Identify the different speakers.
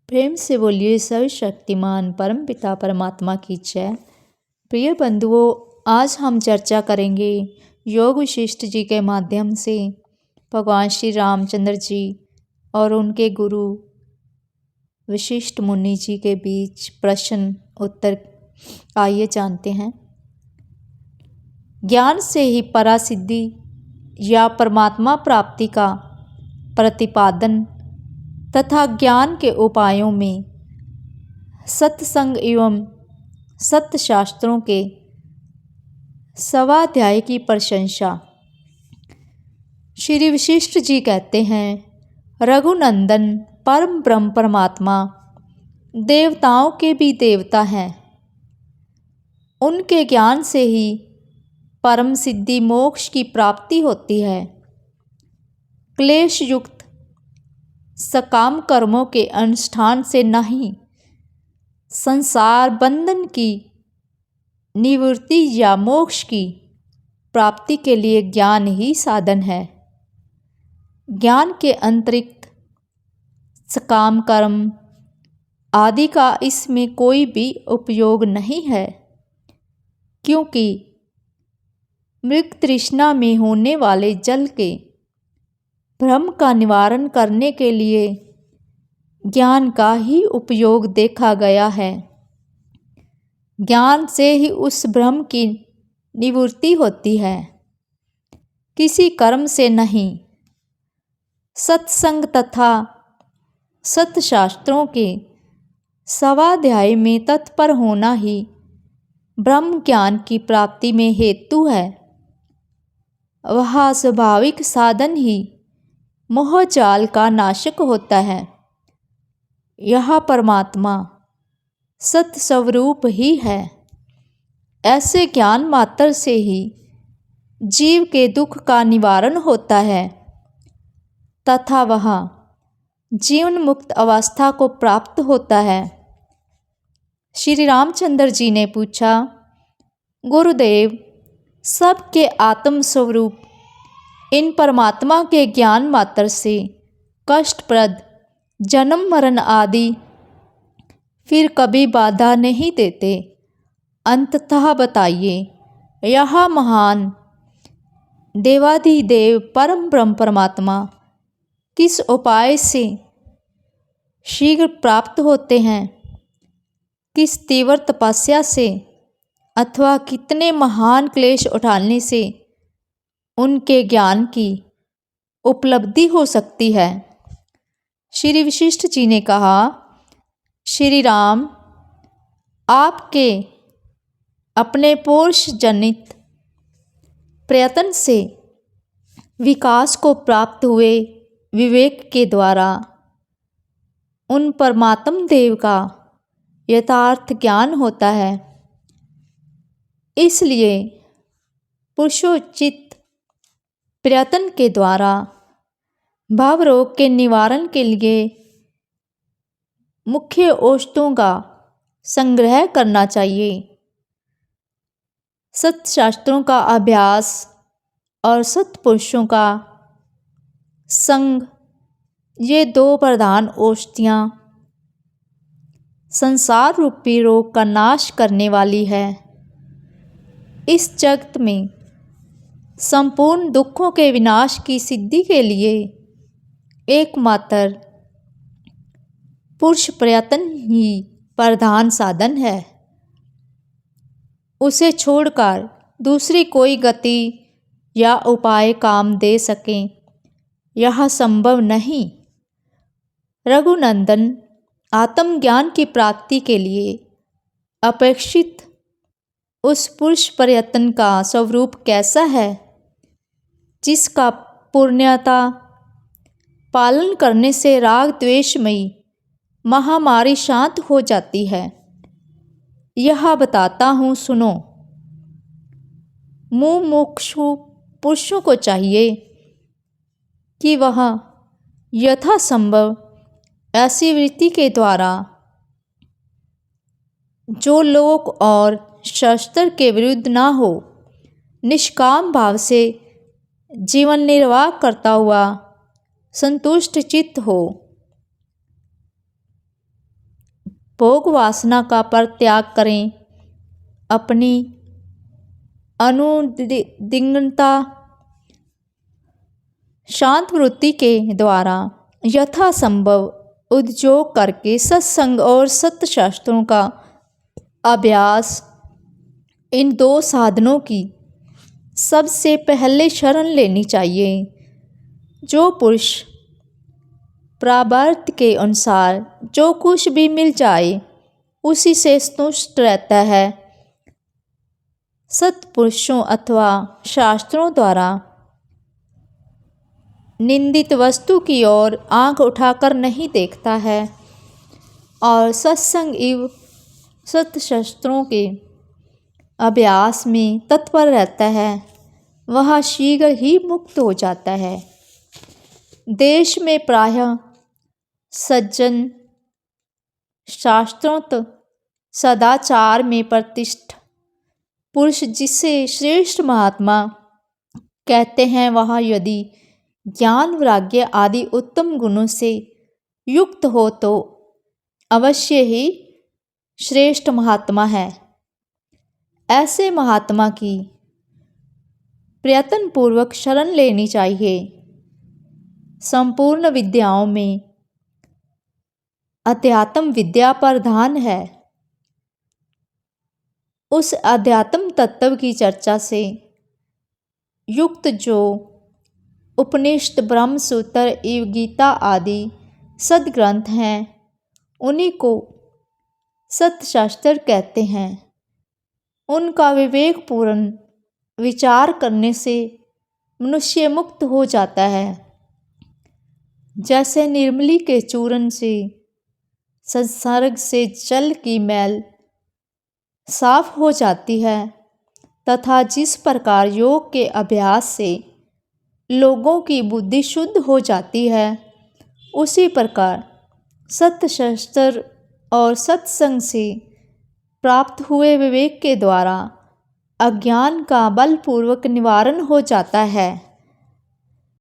Speaker 1: प्रेम से बोलिए सर्वशक्तिमान परमपिता परमात्मा की जय। प्रिय बंधुओं, आज हम चर्चा करेंगे योग वशिष्ठ जी के माध्यम से भगवान श्री रामचंद्र जी और उनके गुरु वशिष्ठ मुनि जी के बीच प्रश्न उत्तर। आइए जानते हैं। ज्ञान से ही परासिद्धि या परमात्मा प्राप्ति का प्रतिपादन तथा ज्ञान के उपायों में सत्संग एवं सत्य शास्त्रों के स्वाध्याय की प्रशंसा। श्री वशिष्ठ जी कहते हैं, रघुनंदन परम ब्रह्म परमात्मा देवताओं के भी देवता हैं। उनके ज्ञान से ही परम सिद्धि मोक्ष की प्राप्ति होती है। क्लेश युक्त सकाम कर्मों के अनुष्ठान से नहीं, संसार बंधन की निवृत्ति या मोक्ष की प्राप्ति के लिए ज्ञान ही साधन है। ज्ञान के अतिरिक्त सकाम कर्म आदि का इसमें कोई भी उपयोग नहीं है, क्योंकि मृग तृष्णा में होने वाले जल के भ्रम का निवारण करने के लिए ज्ञान का ही उपयोग देखा गया है। ज्ञान से ही उस भ्रम की निवृत्ति होती है, किसी कर्म से नहीं। सत्संग तथा सत्शास्त्रों के स्वाध्याय में तत्पर होना ही ब्रह्म ज्ञान की प्राप्ति में हेतु है। वह स्वाभाविक साधन ही मोहजाल का नाशक होता है। यह परमात्मा सत्य स्वरूप ही है। ऐसे ज्ञान मात्र से ही जीव के दुख का निवारण होता है तथा वह जीवन मुक्त अवस्था को प्राप्त होता है। श्री रामचंद्र जी ने पूछा, गुरुदेव, सबके आत्म स्वरूप इन परमात्मा के ज्ञान मात्र से कष्टप्रद जन्म मरण आदि फिर कभी बाधा नहीं देते। अंततः बताइए, यह महान देवाधिदेव परम ब्रह्म परमात्मा किस उपाय से शीघ्र प्राप्त होते हैं? किस तीव्र तपस्या से अथवा कितने महान क्लेश उठाने से उनके ज्ञान की उपलब्धि हो सकती है? श्री वशिष्ठ जी ने कहा, श्री राम, आपके अपने पौरुष जनित प्रयत्न से विकास को प्राप्त हुए विवेक के द्वारा उन परमात्म देव का यथार्थ ज्ञान होता है। इसलिए पुरुषोचित प्रयत्न के द्वारा भाव रोग के निवारण के लिए मुख्य औषधों का संग्रह करना चाहिए। सत्शास्त्रों का अभ्यास और सत्पुरुषों का संग, ये दो प्रधान औषधियाँ संसार रूपी रोग का नाश करने वाली है। इस जगत में संपूर्ण दुखों के विनाश की सिद्धि के लिए एकमात्र पुरुष प्रयत्न ही प्रधान साधन है। उसे छोड़कर दूसरी कोई गति या उपाय काम दे सकें, यह संभव नहीं। रघुनंदन, आत्मज्ञान की प्राप्ति के लिए अपेक्षित उस पुरुष प्रयत्न का स्वरूप कैसा है, जिसका पूर्णतः पालन करने से राग द्वेषमयी महामारी शांत हो जाती है? यह बताता हूँ, सुनो। मुमुक्षु पुरुषों को चाहिए कि वह यथासंभव ऐसी वृत्ति के द्वारा जो लोक और शास्त्र के विरुद्ध ना हो, निष्काम भाव से जीवन निर्वाह करता हुआ संतुष्ट चित्त हो। भोग वासना का परित्याग करें। अपनी अनुदिग्नता शांत वृत्ति के द्वारा यथासंभव उद्योग करके सत्संग और सत्शास्त्रों का अभ्यास, इन दो साधनों की सबसे पहले शरण लेनी चाहिए। जो पुरुष प्रारब्ध के अनुसार जो कुछ भी मिल जाए उसी से संतुष्ट रहता है, सत्पुरुषों अथवा शास्त्रों द्वारा निंदित वस्तु की ओर आंख उठाकर नहीं देखता है और सत्संग एवं सत्शास्त्रों के अभ्यास में तत्पर रहता है, वह शीघ्र ही मुक्त हो जाता है। देश में प्रायः सज्जन शास्त्रोक्त सदाचार में प्रतिष्ठ पुरुष जिसे श्रेष्ठ महात्मा कहते हैं, वह यदि ज्ञान वैराग्य आदि उत्तम गुणों से युक्त हो तो अवश्य ही श्रेष्ठ महात्मा है। ऐसे महात्मा की प्रयत्नपूर्वक शरण लेनी चाहिए। संपूर्ण विद्याओं में अध्यात्म विद्या प्रधान है। उस अध्यात्म तत्व की चर्चा से युक्त जो उपनिषद, ब्रह्म सूत्र एवं गीता आदि सद्ग्रंथ हैं, उन्हीं को सत्शास्त्र कहते हैं। उनका विवेकपूर्ण विचार करने से मनुष्य मुक्त हो जाता है। जैसे निर्मली के चूर्ण से संसर्ग से जल की मैल साफ हो जाती है, तथा जिस प्रकार योग के अभ्यास से लोगों की बुद्धि शुद्ध हो जाती है, उसी प्रकार सत्शास्त्र और सत्संग से प्राप्त हुए विवेक के द्वारा अज्ञान का बलपूर्वक निवारण हो जाता है।